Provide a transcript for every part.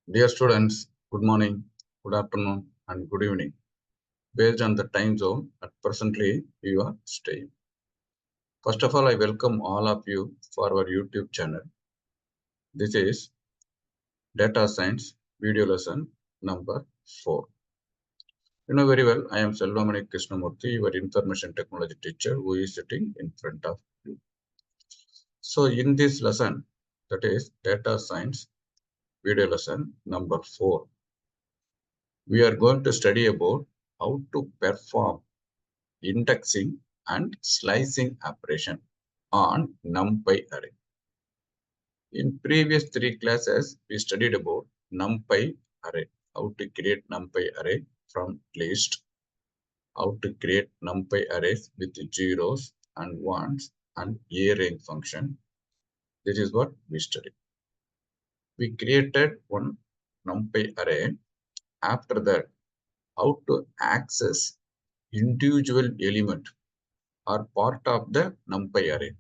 Dear students, good morning, good afternoon, and good evening. Based on the time zone at presently you are staying. First of all, I welcome all of you for our YouTube channel. This is Data Science video lesson number 4. You know very well, I am Selvamani Krishnamurthy, your information technology teacher who is sitting in front of you. So in this lesson, that is Data Science video lesson number 4, we are going to study about how to perform indexing and slicing operation on numpy array. In previous 3 classes, we studied about numpy array, how to create numpy array from list, how to create numpy arrays with zeros and ones and array function. This is what we studied. We created one numpy array. After that, how to access individual element or part of the numpy array.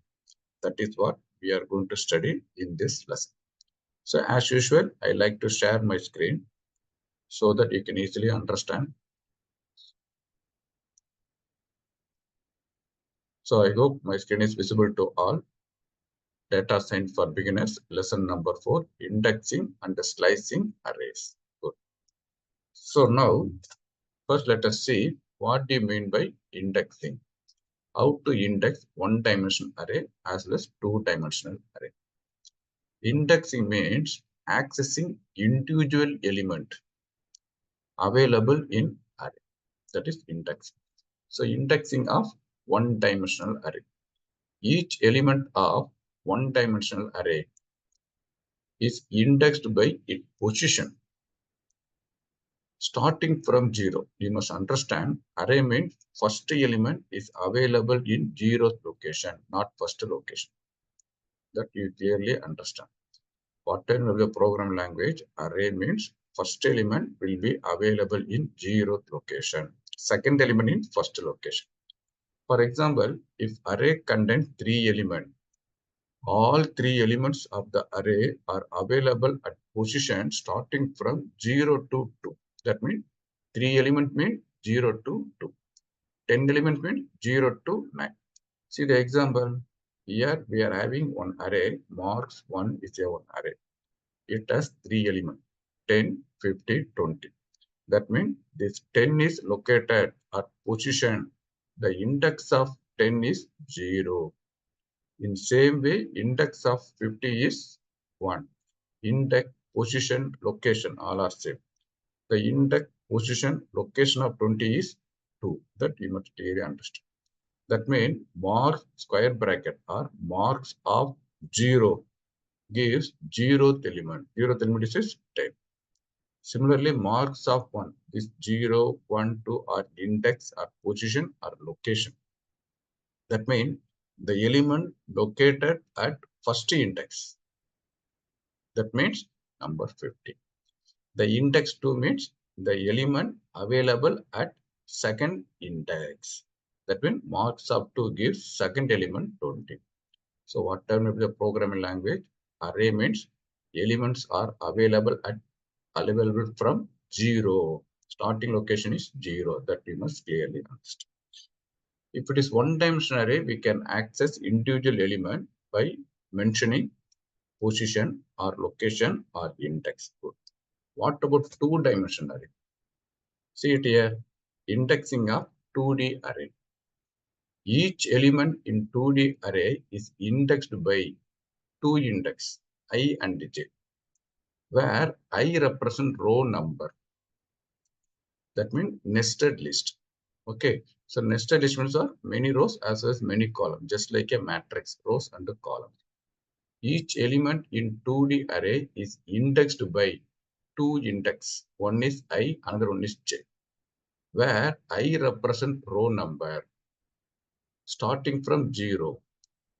That is what we are going to study in this lesson. So as usual, I like to share my screen so that you can easily understand. So I hope my screen is visible to all. Data Science for Beginners, lesson number 4, indexing and slicing arrays. Good. So now, first let us see what do you mean by indexing. How to index one-dimensional array as well as two-dimensional array. Indexing means accessing individual element available in array. That is indexing. So indexing of one-dimensional array. Each element of one-dimensional array is indexed by its position starting from 0. You must understand array means first element is available in 0th location, not first location. That you clearly understand. Whatever the program language, array means first element will be available in 0th location. Second element in first location. For example, if array contains 3 elements, all 3 elements of the array are available at position starting from 0 to 2. That means 3 element means 0 to 2. 10 element means 0 to 9. See the example. Here we are having one array, marks 1 is a one array. It has 3 elements, 10, 50, 20. That means this 10 is located at position. The index of 10 is 0. In same way, index of 50 is 1. Index, position, location, all are same. The index, position, location of 20 is 2. That you must clearly understand. That means marks square bracket or marks of 0 gives 0th element. 0th element is 10. Similarly, marks of 1 is 0, 1, 2 are index or position or location. That means the element located at first index. That means number 50. The index 2 means the element available at second index. That means marks of 2 gives second element 20. So what term of the programming language? Array means elements are available from 0. Starting location is 0. That we must clearly understand. If it is one-dimensional array, we can access individual element by mentioning position or location or index. What about two-dimensional array? See it here, indexing of 2D array. Each element in 2D array is indexed by two index, I and j, where I represent row number. That means nested list. Okay, so nested list means are many rows as well as many columns, just like a matrix, rows and columns. Each element in 2D array is indexed by two index. One is I, another one is j, where I represent row number starting from 0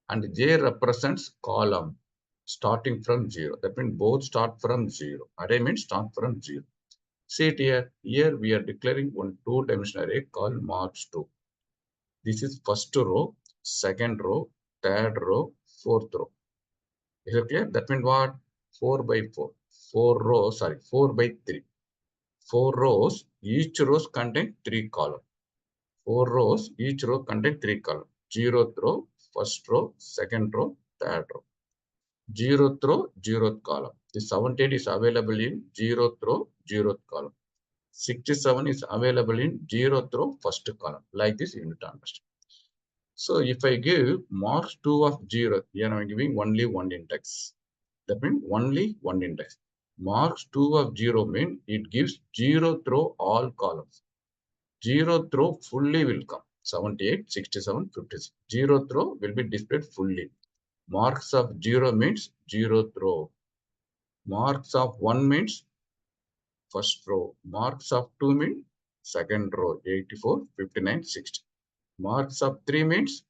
and j represents column starting from 0. That means both start from 0. Array means start from 0. See it here. Here we are declaring one two-dimensional array called marks 2. This is first row, second row, third row, fourth row. Is it clear? That means what? 4 by 4. 4 by 3. 4 rows, each rows contain 3 columns. 4 rows, each row contain 3 columns. 0th row, first row, second row, third row. 0th row, 0th column. The 78 is available in 0th row, 0th column. 67 is available in 0th row, first column. Like this, you need to understand. So if I give marks 2 of 0, here I am giving only one index. That means only one index. Marks 2 of 0 means it gives 0th row all columns. 0th row fully will come. 78, 67, 56. 0th row will be displayed fully. Marks of 0 means 0th row. Marks of 1 means first row. Marks of 2 means second row. 84, 59, 60. Marks of 3 means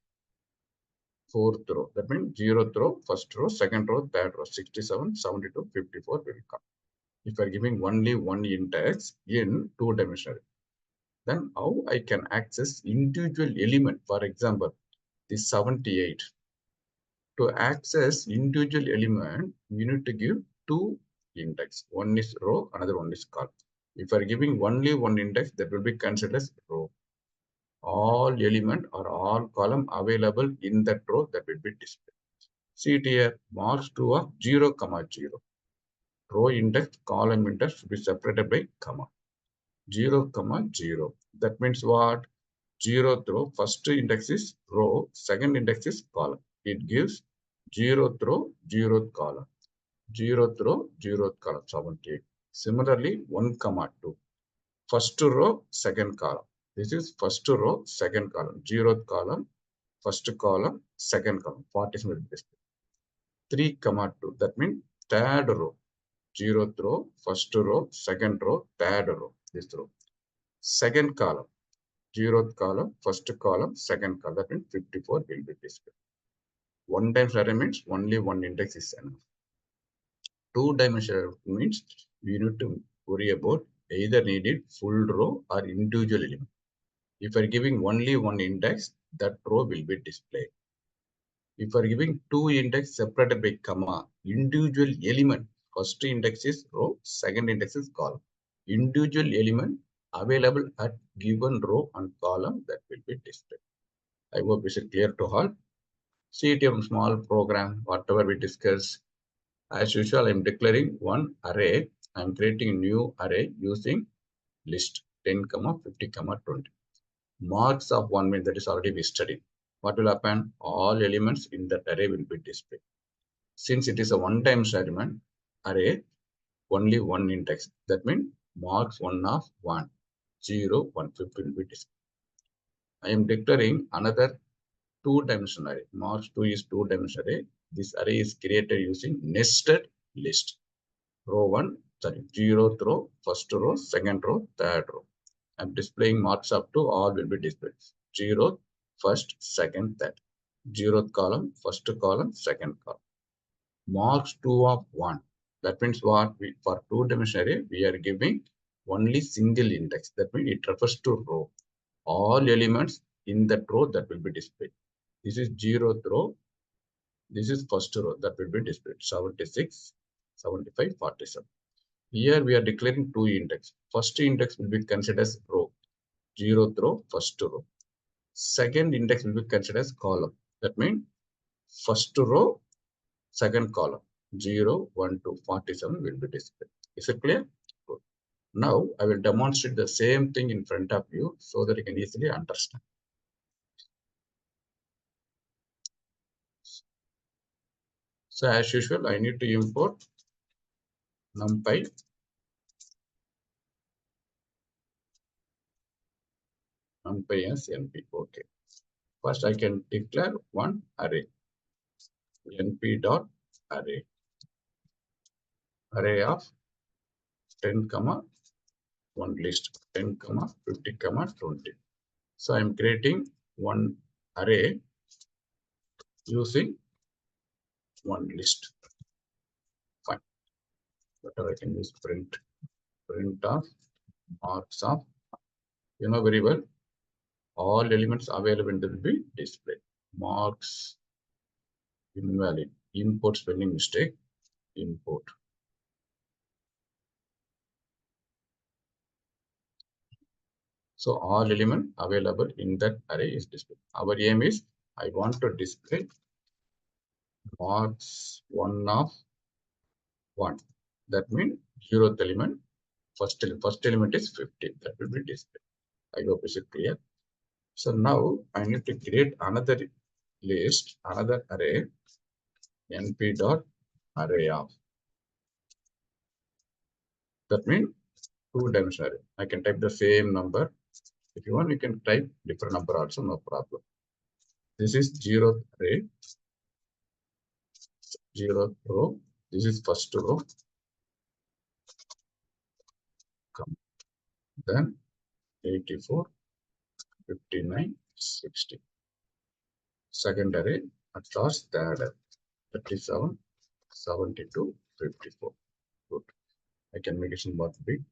fourth row. That means 0th row, first row, second row, third row. 67, 72, 54 will come. If I are giving only one index in two-dimensional, then how I can access individual element? For example, this 78. To access individual element, you need to give two index. One is row, another one is column. If you are giving only one index, that will be considered as row. All element or all column available in that row that will be displayed. See it here, marks 2 of 0, 0. Row index, column index should be separated by comma. 0, 0. That means what? 0th row, first index is row, second index is column. It gives 0th row, 0th column. 0th row, 0th column, 78. Similarly, 1, 2. First row, second column. This is first row, second column. 0th column, first column, second column. 40 will be displayed. 3, 2. That means third row. 0th row, first row, second row, third row. This row. Second column. 0th column, first column, second column. That means 54 will be displayed. One times array means only one index is enough. Two-dimensional means you need to worry about either needed full row or individual element. If you are giving only one index, that row will be displayed. If you are giving two index separated by comma, individual element, first index is row, second index is column. Individual element available at given row and column that will be displayed. I hope this is clear to all. See it in small program, whatever we discuss. As usual, I am declaring one array. I am creating a new array using list 10, 50, 20. Marks of 1 means that is already we studied. What will happen? All elements in that array will be displayed. Since it is a one-time element array, only one index. That means marks 1 of 1, 0, 1, 50 will be displayed. I am declaring another two-dimensional array. Marks 2 is two-dimensional array. This array is created using nested list. Row 1, 0th row, first row, second row, third row. I'm displaying marks up to all will be displayed. 0th, first, second, third. 0th column, first column, second column. Marks 2 of 1. That means what? For two-dimensional array, we are giving only single index. That means it refers to row. All elements in that row that will be displayed. This is 0th row. This is first row that will be displayed. 76, 75, 47. Here we are declaring two index. First index will be considered as row. 0th row, first row. Second index will be considered as column. That means first row, second column. 0, 1 to 47 will be displayed. Is it clear? Good. Now I will demonstrate the same thing in front of you so that you can easily understand. So as usual, I need to import numpy as np. Okay. First, I can declare one array. np dot array. Array of 10, 1 list. 10, 50, 20. So I'm creating one array using one list. Fine. Whatever I can use print of marks of, you know very well, all elements available will be displayed. Marks invalid. Import spelling mistake. Import. So all element available in that array is displayed. Our aim is I want to display marks 1 of 1. That means 0th element, first element is 50. That will be displayed. I hope is it clear. So now I need to create another list, another array, np dot array of. That means 2-dimensional array. I can type the same number. If you want, you can type different number also, no problem. This is 0th array, 0th row. This is first row. Then 84, 59, 60. Second array, at last third array, 37, 72, 54. Good. I can make it somewhat big.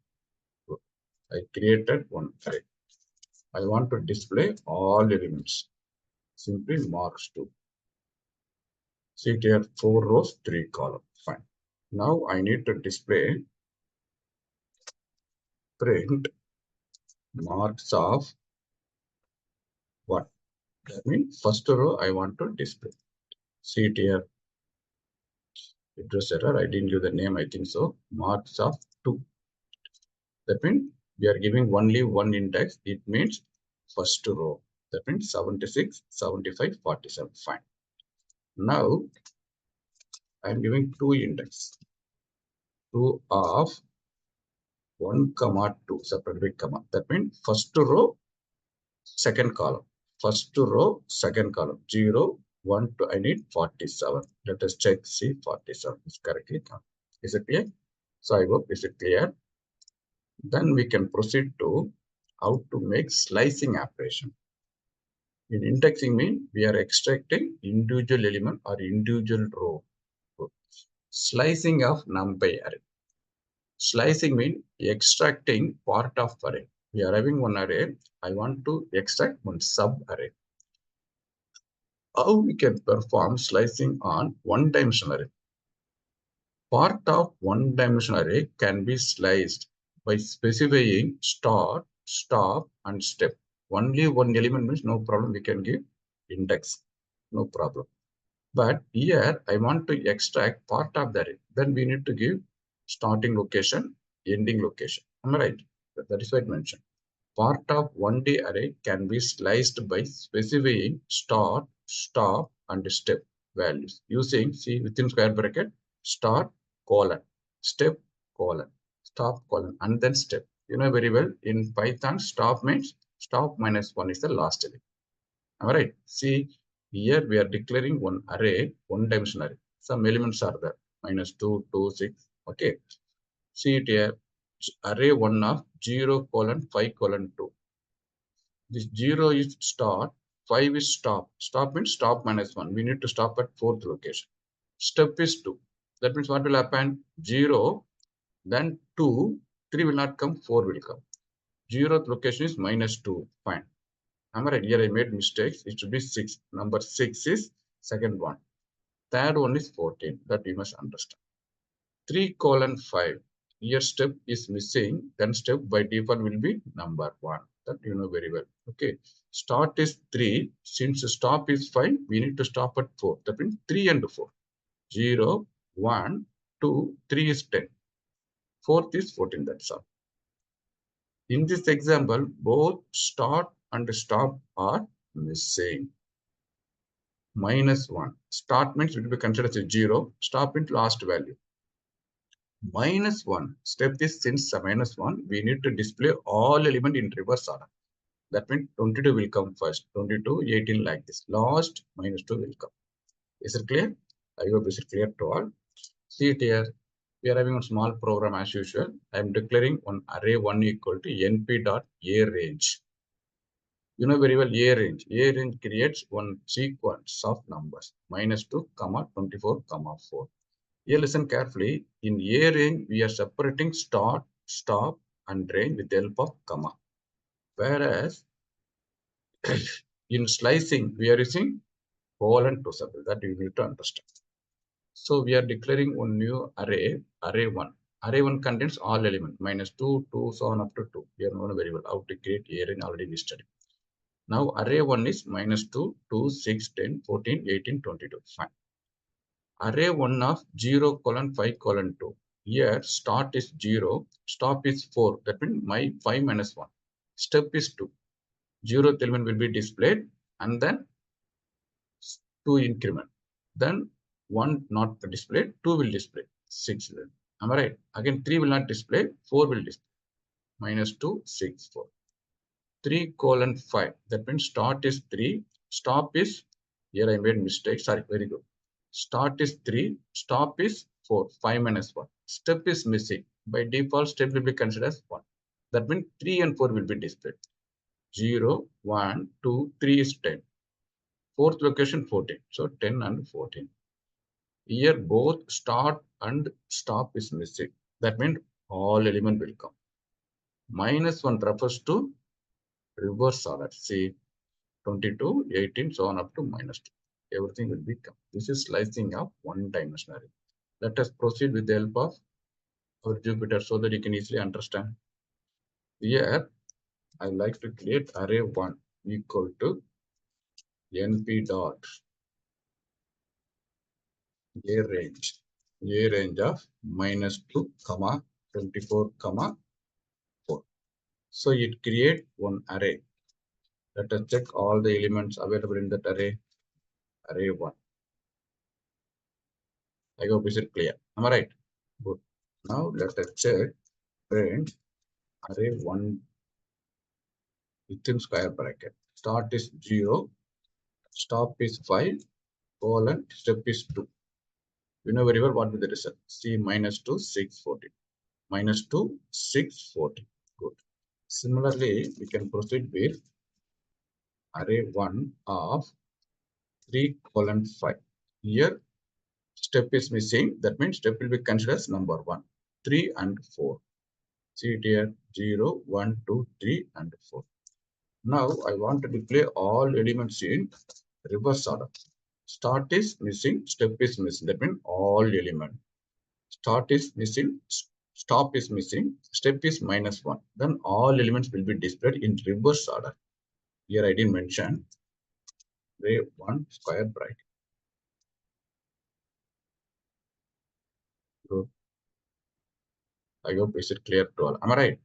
Good. I created one array. I want to display all elements. Simply marks 2. See here, 4 rows, 3 columns. Fine. Now I need to display print marks of 1. That means first row I want to display. See here, address error. I didn't give the name, I think so. Marks of 2. That means we are giving only one index. It means first row. That means 76, 75, 47. Fine. Now I am giving 2 index. 2 of 1, 2 separate big comma. That means first row, second column. First row, second column. 0, 1, 2. I need 47. Let us check. See 47 is correctly come. Is it clear? So I hope is it clear. Then we can proceed to how to make slicing operation. In indexing means we are extracting individual element or individual row. Slicing of numpy array. Slicing means extracting part of array. We are having one array. I want to extract one sub array. How we can perform slicing on one-dimensional array? Part of one-dimensional array can be sliced by specifying start, stop, and step. Only one element means no problem. We can give index, no problem. But here I want to extract part of the array. Then we need to give starting location, ending location. Am I right? That is what I mentioned. Part of 1D array can be sliced by specifying start, stop, and step values using C within square bracket, start, colon, step, colon, stop, colon, and then step. You know very well in Python, stop means stop minus 1 is the last element. All right. See, here we are declaring one array, one-dimensional array. Some elements are there. -2, 2, 6. Okay. See it here. Array 1 of 0, 5, 2. This 0 is start, 5 is stop. Stop means stop minus 1. We need to stop at 4th location. Step is 2. That means what will happen? 0, then 2, 3 will not come, 4 will come. 0th location is -2. Fine. Am I right? Here I made mistakes. It should be 6. Number 6 is second one. Third one is 14. That you must understand. 3, 5. Here step is missing. Then step by default will be number 1. That you know very well. Okay. Start is 3. Since stop is 5, we need to stop at 4. That means 3 and 4. 0, 1, 2, 3 is 10. 4th is 14. That's all. In this example, both start and stop are missing. -1. Start means it will be considered as 0. Stop means last value. -1. Step is since -1, we need to display all element in reverse order. That means 22 will come first. 22, 18 like this. Last -2 will come. Is it clear? I hope this is clear to all. See it here. We are having a small program as usual. I am declaring one array 1 equal to np.arange. You know very well A range. A range creates one sequence of numbers -2, 24, 4. Here listen carefully. In A range, we are separating start, stop, and range with the help of comma. Whereas in slicing, we are using colon to separate. That you need to understand. So we are declaring one new array, array 1. Array 1 contains all elements, minus 2, 2, so on up to 2. We are known very well how to create array already we studied. Now array 1 is minus 2, 2, 6, 10, 14, 18, 22. Fine. Array 1 of 0, colon 5, colon 2. Here start is 0, stop is 4. That means my 5 minus 1. Step is 2. 0th element will be displayed and then 2 increment. Then 1 not displayed, 2 will display. 6. Am I right? Again 3 will not display, 4 will display. Minus 2, 6, 4. 3 colon 5. That means start is 3, stop is, here I made mistake, sorry, very good. Start is 3, stop is 4, 5 minus 1. Step is missing. By default, step will be considered as 1. That means 3 and 4 will be displayed. 0, 1, 2, 3 is 10. Fourth location 14. So 10 and 14. Here both start and stop is missing. That means all element will come. Minus 1 refers to reverse order. See, 22, 18, so on up to minus 2. Everything will become. This is slicing of one dimensional array. Let us proceed with the help of our Jupyter so that you can easily understand. Here, I like to create array 1 equal to np dot a range of minus 2, comma 24, comma 4. So it create one array. Let us check all the elements available in that array. Array 1. I hope is it clear. Am I right? Good. Now let us check print array 1 within square bracket. Start is 0, stop is 5, colon, step is 2. You know very well what will the result. C minus 2, 6, 14. Minus 2, 6, 14. Good. Similarly, we can proceed with array 1 of 3 colon 5. Here, step is missing. That means step will be considered as number 1. 3 and 4. See it here 0, 1, 2, 3 and 4. Now I want to display all elements in reverse order. Start is missing, step is missing. That means all elements. Start is missing, stop is missing, step is minus 1. Then all elements will be displayed in reverse order. Here I didn't mention array 1 square bracket. Good. I hope this is clear to all. Am I right?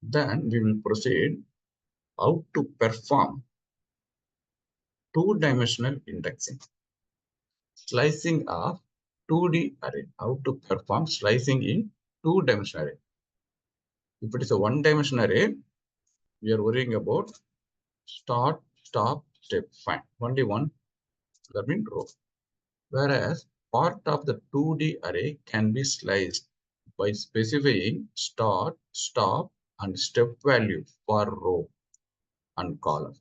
Then we will proceed how to perform two-dimensional indexing. Slicing of 2D array. How to perform slicing in two-dimensional array. If it is a one-dimensional array, we are worrying about start, stop, step. Fine. Only one. That means row. Whereas part of the 2D array can be sliced by specifying start, stop, and step value for row and column.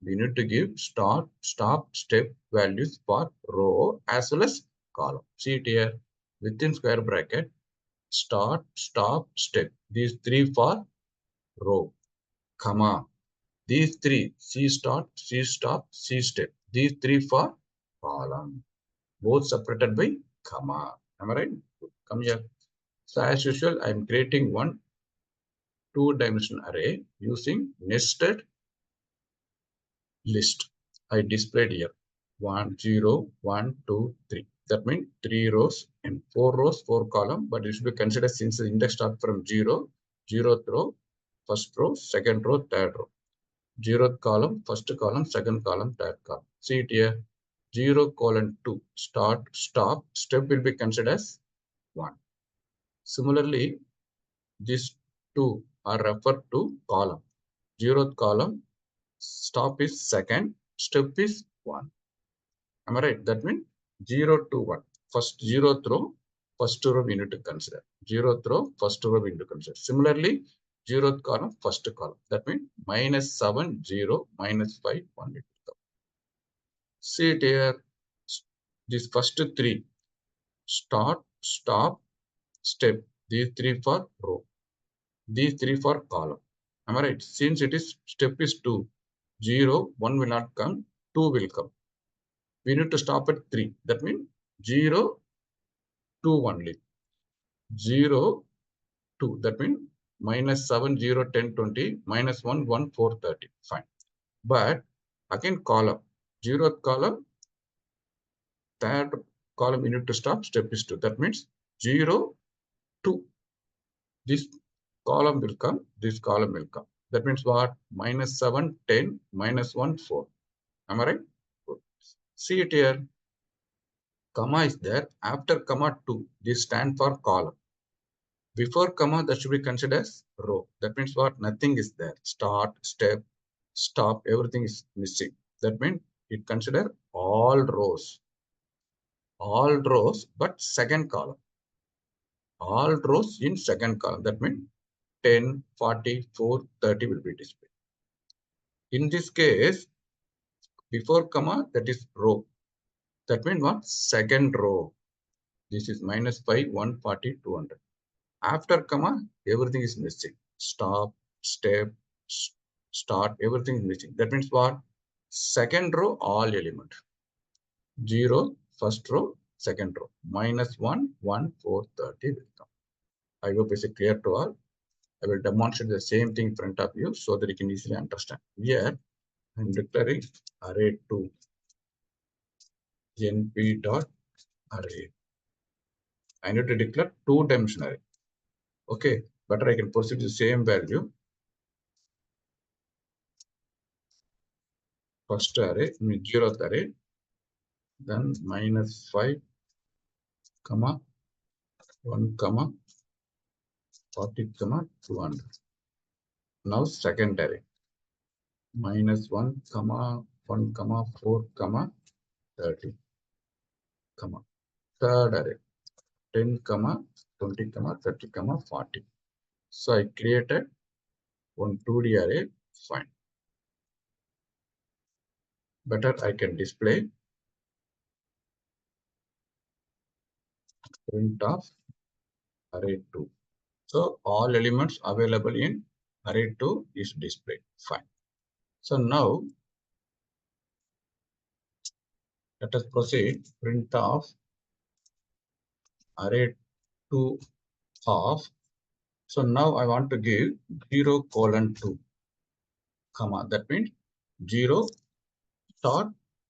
We need to give start, stop, step values for row as well as column. See it here within square bracket, start, stop, step. These three for row, comma. These three, C start, C stop, C step. These three for column. Both separated by comma. Am I right? Come here. So as usual, I am creating one two-dimensional array using nested list. I displayed here 1, 0, 1, 2, 3. That means 3 rows and 4 rows, 4 column. But it should be considered since the index starts from 0, 0th row, first row, second row, third row. 0th column, first column, second column, third column. See it here 0 colon 2. Start, stop, step will be considered as 1. Similarly, these two are referred to column. 0th column, stop is second, step is 1. Am I right? That means 0 to 1. First 0th row, first row we need to consider. 0th row, first row we need to consider. Similarly, 0th column, first column. That means minus 7, 0, minus 5, 1. See it here. These first three, start, stop, step. These three for row. These three for column. Am I right? Since it is step is 2, 0, 1 will not come, 2 will come. We need to stop at 3. That means 0, 2 only. 0, 2. That means minus 7, 0, 10, 20, minus 1, 1, 4, 30. Fine. But again column, 0th column, third column you need to stop, step is 2. That means 0, 2. This column will come, this column will come. That means what? Minus 7, 10, minus 1, 4. Am I right? Good. See it here. Comma is there. After comma 2, this stand for column. Before comma, that should be considered as row. That means what? Nothing is there. Start, step, stop, everything is missing. That means it consider all rows. All rows, but second column. All rows in second column. That means 10, 40, 4, 30 will be displayed. In this case, before comma, that is row. That means what? Second row. This is minus 5, 140, 200. After comma, everything is missing. Stop, step, start, everything is missing. That means what? Second row, all element. 0, first row, second row. Minus 1, 1, 4, 30 will come. I hope it's clear to all. I will demonstrate the same thing in front of you so that you can easily understand. Here, I'm declaring array 2 np dot array. I need to declare two-dimensional array. Okay, better I can proceed the same value. First array, mean 0th array, then minus 5, comma, 1, comma, 40, comma, 200. Now second array, minus 1, comma, 1, comma, 4, comma, 30, comma. Third array, 10, comma, 20, comma, 30, comma, 40. So I created one 2D array, fine. Better I can display print of array 2. So all elements available in array 2 is displayed. Fine. So now let us proceed. Print of array 2 of. So now I want to give 0 colon 2, comma. That means 0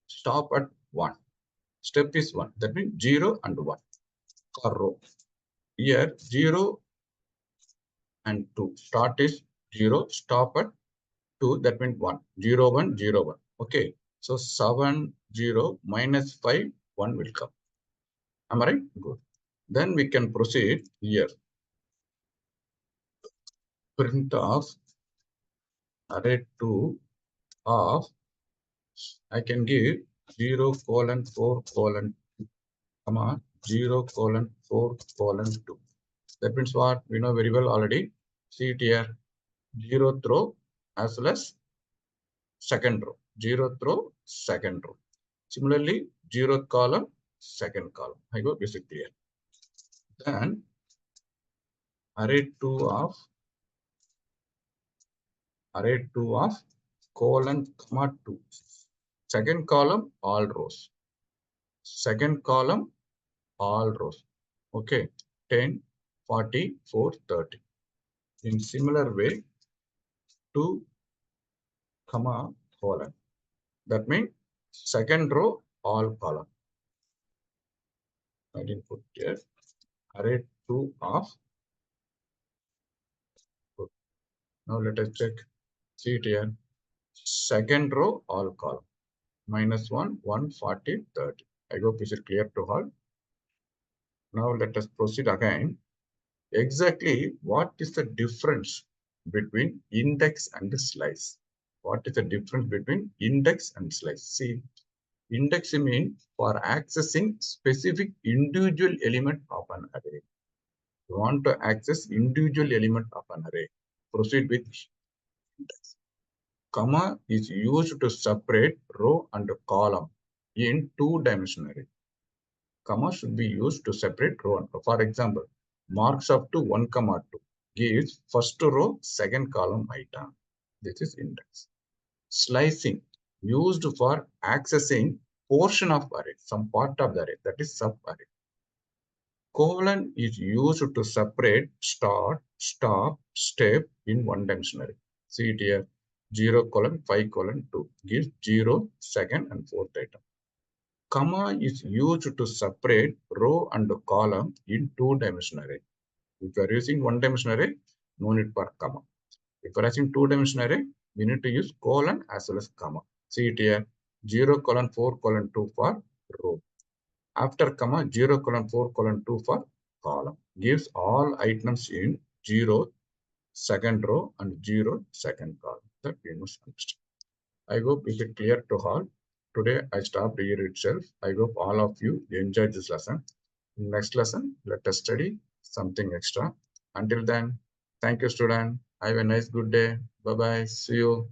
stop at 1. Step is 1. That means 0 and 1 for row. Here 0 and 2. Start is 0, stop at 2. That means 1. 0, 1, 0, 1. Okay. So 7, 0, minus 5, 1 will come. Am I right? Good. Then we can proceed here. Print of array 2 of, I can give 0 colon 4 colon 2, comma 0 colon 4 colon 2. That means what? We know very well already. See it here. 0th row as well as second row. 0th row, second row. Similarly, 0th column, second column. I hope this is clear. Then array 2 of colon comma 2. Second column, all rows. Second column, all rows. Okay. 10, 40, 4, 30. In similar way, 2, comma, colon. That means second row, all column. I didn't put here. Array 2 of. Now let us check. See it here. Second row, all column. Minus 1, 1, 40, 30. I hope this is clear to all. Now let us proceed again. Exactly what is the difference between index and slice? What is the difference between index and slice? See, index means for accessing specific individual element of an array. You want to access individual element of an array. Proceed with index. Comma is used to separate row and column in two-dimensional array. Comma should be used to separate row and row. For example, marks up to 1, 2 gives first row, second column item. This is index. Slicing used for accessing portion of array, some part of the array, that is sub array. Colon is used to separate start, stop, step in one dimensionary. See it here. 0 colon 5 colon 2 gives 0, second and fourth item. Comma is used to separate row and column in two dimensionary. If you are using one dimensionary, no need for comma. If you are using two dimensionary, we need to use colon as well as comma. See it here. 0 colon 4 colon 2 for row. After comma 0 colon 4 colon 2 for column. Gives all items in 0 second row and 0 second column. That we must understand. I hope it is clear to all. Today I stopped here itself. I hope all of you enjoyed this lesson. In next lesson, let us study something extra. Until then, thank you, student. Have a nice good day. Bye bye. See you.